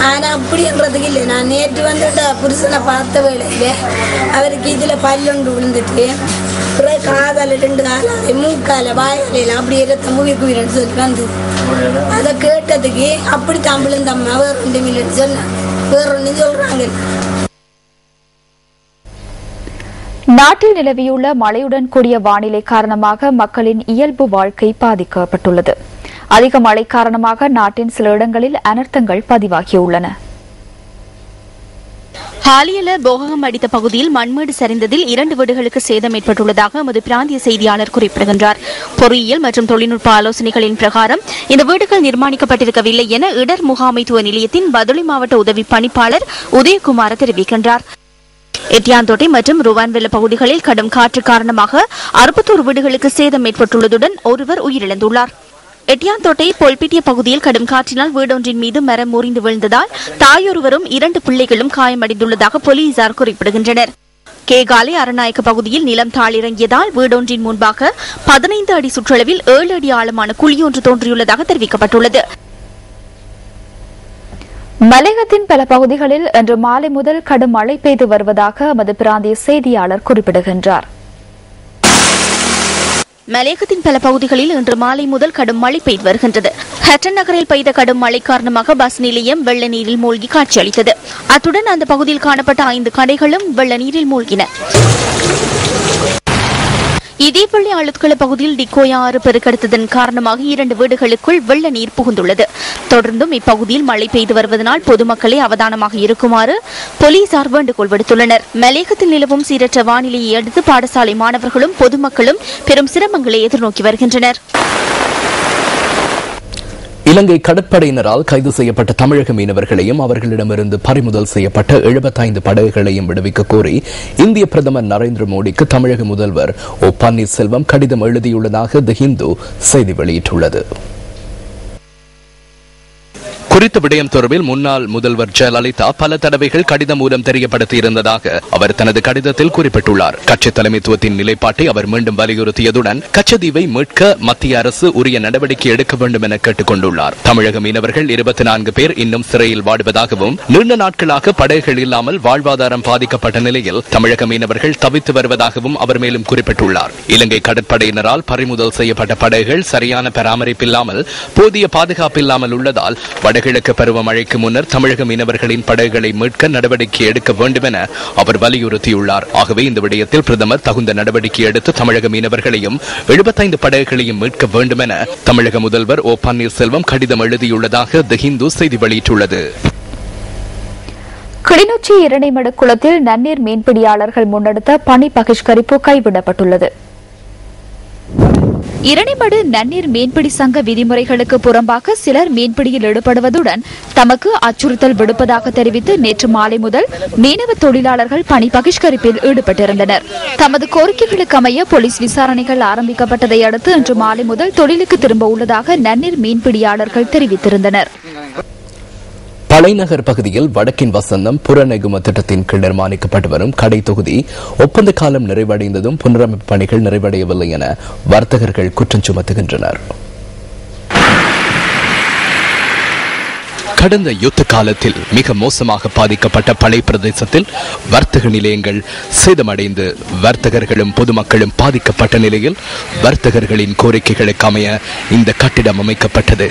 ஆனா அப்படின்றதுக்கு இல்லை. நான் நேற்று வந்துட்ட புருஷனை பார்த்த வேலையில அவருக்கு இதுல பல்லொண்டு விழுந்துட்டு பிறகு காதால 2 காலால மூக்கால வாயாலையில அப்படி ரத்தம் உயிர்க்கு சொல்லி வந்தது. அதை கேட்டதுக்கு அப்படித்தான் விழுந்தம்மா வேற ஒன்றும் இல்லைன்னு சொன்ன வேற ஒன்றும் சொல்றாங்க. நாட்டில் நிலவியுள்ள மழையுடன் கூடிய வானிலை காரணமாக மக்களின் இயல்பு வாழ்க்கை பாதிக்கப்பட்டுள்ளது. அதிக மழை காரணமாக நாட்டின் சில இடங்களில் அனர்த்தங்கள் பதிவாகியுள்ளன. ஹாலியல போகம் அடித்த பகுதியில் மண்மேடு சரிந்ததில் 2 வீடுகளுக்கு சேதம் ஏற்பட்டுள்ளதாக எமது பிராந்திய செய்தியாளர் குறிப்பிடுகின்றார். பொறியியல் மற்றும் தொழில்நுட்ப ஆலோசனைகளின் பிரகாரம் இந்த வீடுகள் நிர்மாணிக்கப்பட்டிருக்கவில்லை என இடர் முகாமைத்துவ நிலையத்தின் பதுளை மாவட்ட உதவி பணிப்பாளர் உதயகுமார் தெரிவிக்கின்றார். எட்டியாந்தோட்டை மற்றும் ருவான்வெல்ல பகுதிகளில் கடும் காற்று காரணமாக 61 வீடுகளுக்கு சேதம் ஏற்பட்டுள்ளதுடன் ஒருவர் உயிரிழந்துள்ளார். எட்டியாந்தோட்டை பொல்பிட்டிய பகுதியில் கடும் காற்றினால் வீடொன்றின் மீது மரம் முறிந்து விழுந்ததால் தாயொருவரும் 2 பிள்ளைகளும் காயமடைந்துள்ளதாக போலீசார் குறிப்பிடுகின்றனர். கேகாலை அரநாயக்க பகுதியில் நிலம் தாளிறங்கியதால் வீடொன்றின் முன்பாக 15 அடி சுற்றளவில் 7 அடி ஆழமான குழியொன்று தோன்றியுள்ளதாக தெரிவிக்கப்பட்டுள்ளது. மலையகத்தின் பல பகுதிகளில் இன்று மாலை முதல் கடும் மழை பெய்து வருவதாக எமது பிராந்திய செய்தியாளர் குறிப்பிடுகின்றார். மலையகத்தின் பல பகுதிகளில் இன்று மாலை முதல் கடும் மழை பெய்து வருகின்றது. ஹட்டன் நகரில் பெய்த கடும் மழை காரணமாக பஸ் நிலையம் வெள்ள நீரில் மூழ்கி காட்சியளித்தது. அத்துடன் அந்த பகுதியில் காணப்பட்ட 5 கடைகளும் வெள்ள நீரில் மூழ்கின. இதேபள்ளி அழுத்கல பகுதியில் டிக்கோயா ஆறு பெருக்கெடுத்ததன் காரணமாக 2 வீடுகளுக்குள் வெள்ள நீர் புகுந்துள்ளது. தொடர்ந்தும் இப்பகுதியில் மழை பெய்து வருவதனால் பொதுமக்களை அவதானமாக இருக்குமாறு போலீசார் வேண்டுகோள் விடுத்துள்ளனர். மலையகத்தில் நிலவும் சீரற்ற வானிலையை அடுத்து பாடசாலை மாணவர்களும் பொதுமக்களும் பெரும் சிரமங்களை எதிர்நோக்கி வருகின்றனர். இலங்கை கடற்படையினரால் கைது செய்யப்பட்ட தமிழக மீனவர்களையும் அவர்களிடமிருந்து பறிமுதல் செய்யப்பட்ட 75 படகுகளையும் விடுவிக்க கோரி இந்திய பிரதமர் நரேந்திர மோடிக்கு தமிழக முதல்வர் ஓ பன்னீர்செல்வம் கடிதம் எழுதியுள்ளதாக தி ஹிந்து செய்தி வெளியிட்டுள்ளது. குறித்த விடயம் தொடர்பில் முன்னாள் முதல்வர் ஜெயலலிதா பல தடவைகள் கடிதம் மூலம் தெரியப்படுத்தியிருந்ததாக அவர் தனது கடிதத்தில் குறிப்பிட்டுள்ளார். கட்சி தலைமைத்துவத்தின் நிலைப்பாட்டை அவர் மீண்டும் வலியுறுத்தியதுடன் கச்சதீவை மீட்க மத்திய அரசு உரிய நடவடிக்கை எடுக்க வேண்டும் என கேட்டுக் கொண்டுள்ளார். தமிழக மீனவர்கள் 24 பேர் இன்னும் சிறையில் வாடுவதாகவும் நீண்ட நாட்களாக படகுகள் இல்லாமல் வாழ்வாதாரம் பாதிக்கப்பட்ட நிலையில் தமிழக மீனவர்கள் தவித்து வருவதாகவும் அவர் மேலும் குறிப்பிட்டுள்ளார். இலங்கை கடற்படையினரால் பறிமுதல் செய்யப்பட்ட படகுகள் சரியான பராமரிப்பில்லாமல் போதிய பாதுகாப்பு இல்லாமல் உள்ளதால் வடகிழக்கு பருவமழைக்கு முன்னர் தமிழக மீனவர்களின் படகுகளை மீட்க நடவடிக்கை எடுக்க வேண்டும் என அவர் வலியுறுத்தியுள்ளார். ஆகவே இந்த விடயத்தில் பிரதமர் தகுந்த நடவடிக்கை எடுத்து தமிழக மீனவர்களையும் 75 படகுகளையும் மீட்க வேண்டும் என தமிழக முதல்வர் ஓ பன்னீர்செல்வம் கடிதம் எழுதியுள்ளதாக தி ஹிந்து செய்தி வெளியிட்டுள்ளது. கிளிநொச்சி இரணைமடு குளத்தில் நன்னீர் மீன்பிடியாளர்கள் முன்னெடுத்த பணி பகிஷ்கரிப்பு கைவிடப்பட்டுள்ளது. இரணைமடு நன்னீர் மீன்பிடி சங்க விதிமுறைகளுக்கு புறம்பாக சிலர் மீன்பிடியில் ஈடுபடுவதுடன் தமக்கு அச்சுறுத்தல் விடுப்பதாக தெரிவித்து நேற்று மாலை முதல் மீனவ தொழிலாளர்கள் பணி பகிஷ்கரிப்பில் ஈடுபட்டிருந்தனர். தமது கோரிக்கைகளுக்கு அமைய போலீஸ் விசாரணைகள் ஆரம்பிக்கப்பட்டதை அடுத்து இன்று மாலை முதல் தொழிலுக்கு திரும்ப உள்ளதாக நன்னீர் மீன்பிடியாளர்கள் தெரிவித்திருந்தனர். பழைநகர் பகுதியில் வடக்கின் வசந்தம் புறநெகும திட்டத்தின் கீழ் நிர்மாணிக்கப்பட்டு வரும் கடை தொகுதி ஒப்பந்த காலம் நிறைவடைந்ததும் புனரமைப்பு பணிகள் நிறைவடையவில்லை என வர்த்தகர்கள் குற்றம் சுமத்துகின்றனர். கடந்த யுத்த காலத்தில் மிக மோசமாக பாதிக்கப்பட்ட பழைய பிரதேசத்தில் வர்த்தக நிலையங்கள் சேதமடைந்து வர்த்தகர்களும் பொதுமக்களும் பாதிக்கப்பட்ட நிலையில் வர்த்தகர்களின் கோரிக்கைகளுக்கு அமைய இந்த கட்டிடம் அமைக்கப்பட்டது.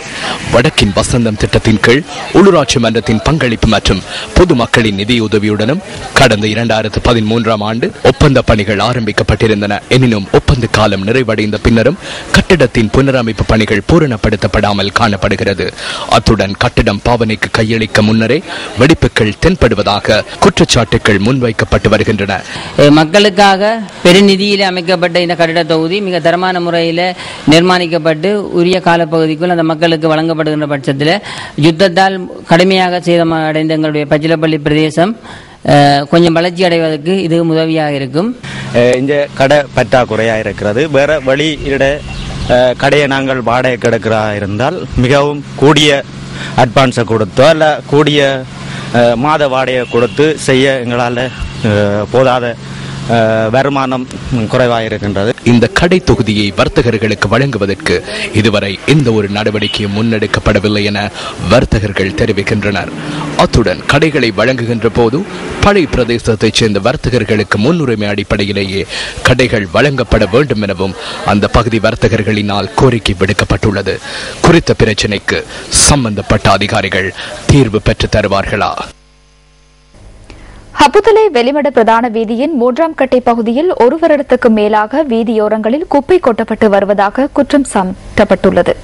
வடக்கின் வசந்தம் திட்டத்தின் கீழ் உள்ளூராட்சி மன்றத்தின் பங்களிப்பு மற்றும் பொதுமக்களின் நிதியுதவியுடனும் கடந்த 2013ஆம் ஆண்டு ஒப்பந்த பணிகள் ஆரம்பிக்கப்பட்டிருந்தன. எனினும் ஒப்பந்த காலம் நிறைவடைந்த பின்னரும் கட்டிடத்தின் புனரமைப்பு பணிகள் பூரணப்படுத்தப்படாமல் காணப்படுகிறது. அத்துடன் கட்டிடம் பாவனைக்கு கையளிக்க முன்னரே வெடிப்புகள் தென்படுவதாக குற்றச்சாட்டுகள் முன்வைக்கப்பட்டு வருகின்றன. மக்களுக்காக பெருநிதியில் அமைக்கப்பட்ட இந்த கட்டிட தொகுதி மிக தரமான முறையில் நிர்மாணிக்கப்பட்டு உரிய காலப்பகுதிக்குள் அந்த மக்களுக்கு வழங்கப்படுகின்ற பட்சத்தில் யுத்தத்தால் கடுமையாக சேதமடைந்த எங்களுடைய பச்சிலப்பள்ளி பிரதேசம் கொஞ்சம் வளர்ச்சி அடைவதற்கு இது உதவியாக இருக்கும். இந்த கடை பற்றாக்குறையாக இருக்கிறது. வேற வழியிட கடையை நாங்கள் வாடகை கெடுக்கிறா இருந்தால் மிகவும் கூடிய அட்வான்ஸை கொடுத்தோ அல்ல கூடிய மாத வாடகை கொடுத்து செய்ய எங்களால் போதாத வருமானம் குறைவாக இருக்கின்றது. இந்த கடை தொகுதியை வர்த்தகர்களுக்கு வழங்குவதற்கு இதுவரை எந்த ஒரு நடவடிக்கையும் முன்னெடுக்கப்படவில்லை என வர்த்தகர்கள் தெரிவிக்கின்றனர். அத்துடன் கடைகளை வழங்குகின்ற போது பழைய பிரதேசத்தைச் சேர்ந்த வர்த்தகர்களுக்கு முன்னுரிமை அடிப்படையிலேயே கடைகள் வழங்கப்பட வேண்டும் எனவும் அந்த பகுதி வர்த்தகர்களினால் கோரிக்கை விடுக்கப்பட்டுள்ளது. குறித்த பிரச்சினைக்கு சம்பந்தப்பட்ட அதிகாரிகள் தீர்வு பெற்று தருவார்களா? ஹப்புதலை வெளிமட பிரதான வீதியின் 3ஆம் கட்டை பகுதியில் 1 வருடத்துக்கு மேலாக வீதியோரங்களில் குப்பை கொட்டப்பட்டு வருவதாக குற்றம் சாட்டப்பட்டுள்ளது.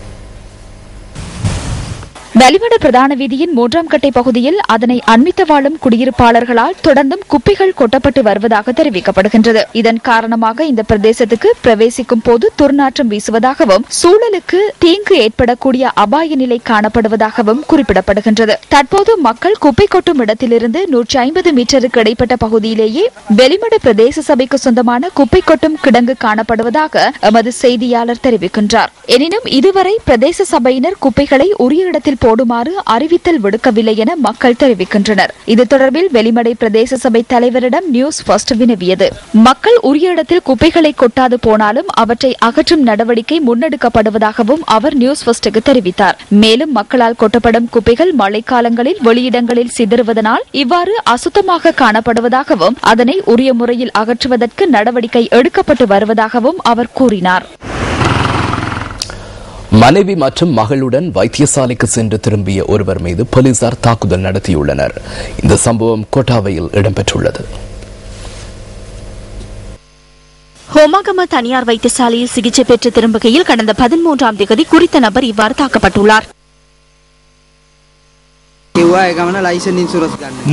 வெளிமட பிரதான வீதியின் 3ஆம் கட்டை பகுதியில் அதனை அண்மித்த வாழும் குடியிருப்பாளர்களால் தொடர்ந்தும் குப்பைகள் கொட்டப்பட்டு வருவதாக தெரிவிக்கப்படுகின்றது. இதன் காரணமாக இந்த பிரதேசத்துக்கு பிரவேசிக்கும் போது துர்நாற்றம் வீசுவதாகவும் சூழலுக்கு தீங்கு ஏற்படக்கூடிய அபாய நிலை காணப்படுவதாகவும் குறிப்பிடப்படுகின்றது. தற்போது மக்கள் குப்பை கொட்டும் இடத்திலிருந்து 150 மீட்டருக்கு இடைப்பட்ட பகுதியிலேயே வெளிமட பிரதேச சபைக்கு சொந்தமான குப்பை கொட்டும் கிடங்கு காணப்படுவதாக எமது செய்தியாளர் தெரிவிக்கின்றார். எனினும் இதுவரை பிரதேச சபையினர் குப்பைகளை உரிய இடத்தில் போடுமாறு அறிவித்தல் விடுக்கவில்லை என மக்கள் தெரிவிக்கின்றனர். இது தொடர்பில் வெளிமடை பிரதேச சபை தலைவரிடம் நியூஸ் ஃபர்ஸ்ட் வினவியது. மக்கள் உரிய இடத்தில் குப்பைகளை கொட்டாது போனாலும் அவற்றை அகற்றும் நடவடிக்கை முன்னெடுக்கப்படுவதாகவும் அவர் நியூஸ் ஃபர்ஸ்டுக்கு தெரிவித்தார். மேலும் மக்களால் கொட்டப்படும் குப்பைகள் மழைக்காலங்களில் வெளியிடங்களில் சிதறுவதனால் இவ்வாறு அசுத்தமாக காணப்படுவதாகவும் அதனை உரிய முறையில் அகற்றுவதற்கு நடவடிக்கை எடுக்கப்பட்டு வருவதாகவும் அவர் கூறினார். மனைவி மற்றும் மகளுடன் வைத்தியசாலைக்கு சென்று திரும்பிய ஒருவர் மீது போலீசார் தாக்குதல் நடத்தியுள்ளனர். இந்த சம்பவம் கோட்டாவையில் இடம்பெற்றுள்ளது. ஹோமாகம தனியார் வைத்தியசாலையில் சிகிச்சை பெற்று திரும்புகையில் கடந்த 13ஆம் தேதி குறித்த நபர் இவ்வாறு தாக்கப்பட்டுள்ளார்.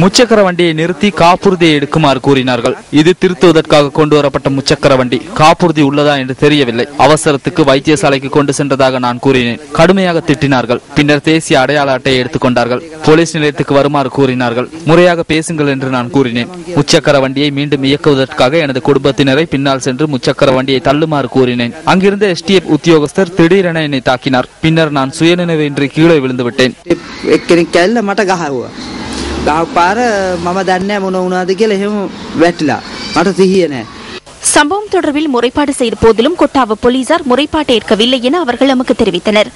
முச்சக்கர வண்டியை நிறுத்தி காப்புறுதியை எடுக்குமாறு கூறினார்கள். இது திருத்துவதற்காக கொண்டு வரப்பட்ட முச்சக்கர வண்டி. காப்புறுதி உள்ளதா என்று தெரியவில்லை. அவசரத்துக்கு வைத்தியசாலைக்கு கொண்டு சென்றதாக நான் கூறினேன். கடுமையாக திட்டினார்கள். பின்னர் தேசிய அடையாள அட்டையை எடுத்துக்கொண்டார்கள். போலீஸ் நிலையத்துக்கு வருமாறு கூறினார்கள். முறையாக பேசுங்கள் என்று நான் கூறினேன். முச்சக்கர வண்டியை மீண்டும் இயக்குவதற்காக எனது குடும்பத்தினரை பின்னால் சென்று முச்சக்கர வண்டியை தள்ளுமாறு கூறினேன். அங்கிருந்த STF உத்தியோகஸ்தர் திடீரென என்னை தாக்கினார். பின்னர் நான் சுயநினைவின்றி கீழே விழுந்து விட்டேன். එක්කෙනෙක් කැල්ල මට ගහුවා. ගහපු පාර මම දන්නේ මොන වුණාද කියලා එහෙම වැටිලා. මට සිහිය නැහැ. சம்பவம் தொடர்பில் முறைப்பாடு செய்த போதிலும் கொட்டாவ போலீசார் முறைப்பாட்டை ஏற்கவில்லை என அவர்கள் நமக்கு தெரிவித்தனர்.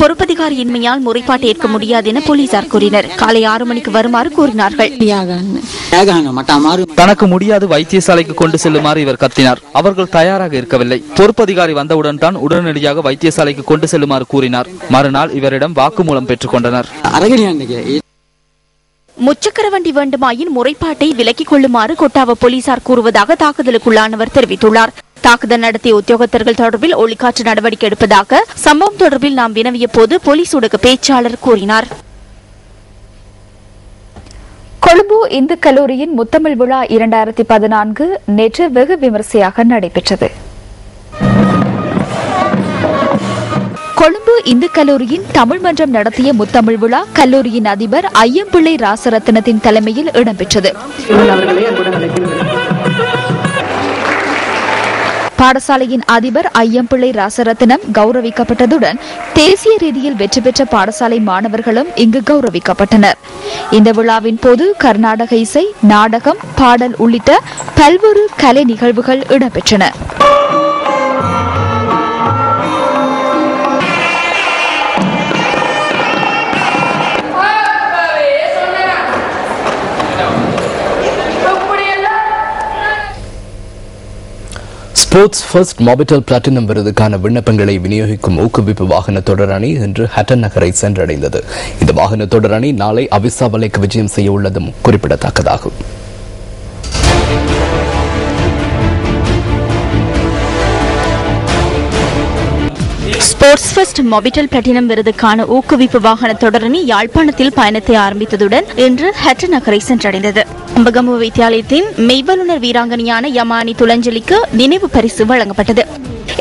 பொறுப்பதிகாரியின்மையால் முறைப்பாட்டை ஏற்க முடியாது என போலீசார் கூறினர். காலை 6 மணிக்கு வருமாறு கூறினார்கள். தனக்கு முடியாது வைத்தியசாலைக்கு கொண்டு செல்லுமாறு இவர் கத்தினார். அவர்கள் தயாராக இருக்கவில்லை. பொறுப்பதிகாரி வந்தவுடன் தான் உடனடியாக வைத்தியசாலைக்கு கொண்டு செல்லுமாறு கூறினார். மறுநாள் இவரிடம் வாக்குமூலம் பெற்றுக் கொண்டனர். முச்சக்கர வண்டி வேண்டுமாயின் முறைப்பாட்டை விலக்கிக் கொள்ளுமாறு கொட்டாவ போலீசார் கூறுவதாக தாக்குதலுக்குள்ளானவர் தெரிவித்துள்ளார். தாக்குதல் நடத்திய உத்தியோகத்தர்கள் தொடர்பில் ஒளிக்காற்று நடவடிக்கை எடுப்பதாக சம்பவம் தொடர்பில் நாம் வினவிய போது போலீஸ் ஊடக பேச்சாளர் கூறினார். கொழும்பு இந்து கல்லூரியின் முத்தமிழ் விழா 2014 நேற்று வெகு விமரிசையாக நடைபெற்றது. கொழும்பு இந்து கல்லூரியின் தமிழ் மன்றம் நடத்திய முத்தமிழ் விழா கல்லூரியின் அதிபர் ஐயம்பிள்ளை ராசரத்னத்தின் தலைமையில் இடம்பெற்றது. பாடசாலையின் அதிபர் ஐயம்பிள்ளை ராசரத்னம் கௌரவிக்கப்பட்டதுடன் தேசிய ரீதியில் வெற்றி பெற்ற பாடசாலை மாணவர்களும் இங்கு கௌரவிக்கப்பட்டனர். இந்த விழாவின் போது கர்நாடக இசை, நாடகம், பாடல் உள்ளிட்ட பல்வேறு கலை நிகழ்வுகள் இடம்பெற்றன. ஸ்போர்ட்ஸ் ஃபர்ஸ்ட் மொபிட்டல் பிளாட்டினம் விருதுக்கான விண்ணப்பங்களை விநியோகிக்கும் ஊக்குவிப்பு வாகன தொடரணி இன்று ஹட்டன் நகரை சென்றடைந்தது. இந்த வாகன தொடரணி நாளை அவிசாவலைக்கு விஜயம் செய்ய உள்ளதும் குறிப்பிடத்தக்கதாகும். ஸ்போர்ட்ஸ் ஃபர்ஸ்ட் மொபிட்டல் பிளாட்டினம் விருதுக்கான ஊக்குவிப்பு வாகன தொடரணி யாழ்ப்பாணத்தில் பயணத்தை ஆரம்பித்ததுடன் இன்று ஹட்டன் நகரை சென்றடைந்தது. அம்பகமு வித்தியாலயத்தின் மெய்வல்லுநர் வீராங்கனையான யமானி துலஞ்சலிக்கு நினைவு பரிசு வழங்கப்பட்டது.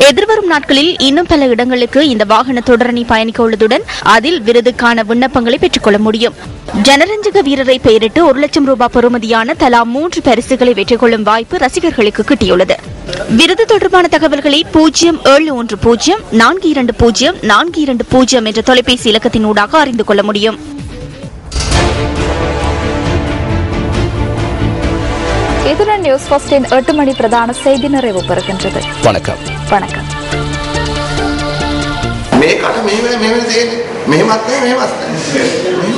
எதிர்வரும் நாட்களில் இன்னும் பல இடங்களுக்கு இந்த வாகன தொடரணி பயணிக்க உள்ளதுடன் அதில் விருதுக்கான விண்ணப்பங்களை பெற்றுக்கொள்ள முடியும். ஜனரஞ்சக வீரரை பெயரிட்டு 1 லட்சம் ரூபாய் பெறுமதியான தலா 3 பரிசுகளை வெற்றி கொள்ளும் வாய்ப்பு ரசிகர்களுக்கு கிட்டியுள்ளது. விருது தொடர்பான தகவல்களை 0710420420 என்ற தொலைபேசி இலக்கத்தின் ஊடாக அறிந்து கொள்ள முடியும். இதுடன் நியூஸ் ஃபர்ஸ்டின் 8 மணி பிரதான செய்தி நிறைவு பெறுகின்றது. வணக்கம். வணக்கம். මේකට මේ වෙලාවේ මේ වෙලාවේ තියෙන්නේ මෙහෙමත් නැහැ මෙහෙමත් නැහැ